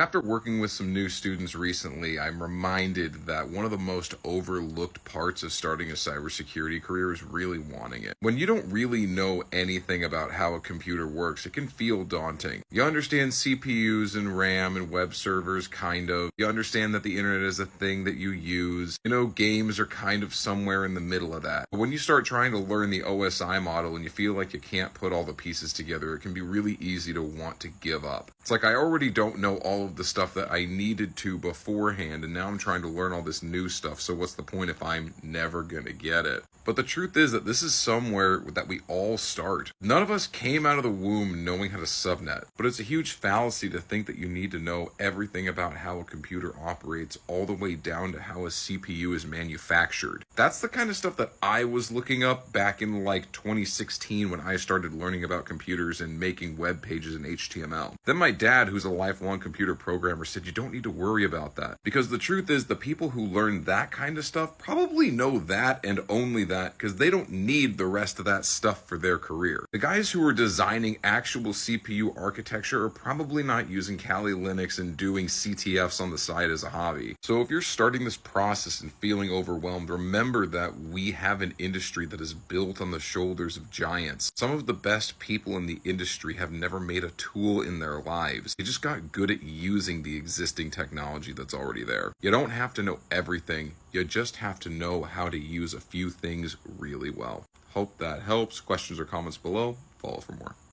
After working with some new students recently, I'm reminded that one of the most overlooked parts of starting a cybersecurity career is really wanting it. When you don't really know anything about how a computer works, it can feel daunting. You understand CPUs and RAM and web servers, kind of. You understand that the internet is a thing that you use. You know, games are kind of somewhere in the middle of that. But when you start trying to learn the OSI model and you feel like you can't put all the pieces together, it can be really easy to want to give up. It's like I already don't know all of the stuff that I needed to beforehand, and now I'm trying to learn all this new stuff, so what's the point if I'm never gonna get it? But the truth is that this is somewhere that we all start. None of us came out of the womb knowing how to subnet, but it's a huge fallacy to think that you need to know everything about how a computer operates all the way down to how a CPU is manufactured. That's the kind of stuff that I was looking up back in like 2016 when I started learning about computers and making web pages in HTML. Then my dad, who's a lifelong computer programmer, said you don't need to worry about that, because the truth is the people who learn that kind of stuff probably know that and only that because they don't need the rest of that stuff for their career. The guys who are designing actual CPU architecture are probably not using Kali Linux and doing CTFs on the side as a hobby. So if you're starting this process and feeling overwhelmed, remember that we have an industry that is built on the shoulders of giants. Some of the best people in the industry have never made a tool in their lives. They just got good at using the existing technology that's already there. You don't have to know everything. You just have to know how to use a few things really well. Hope that helps. Questions or comments below. Follow for more.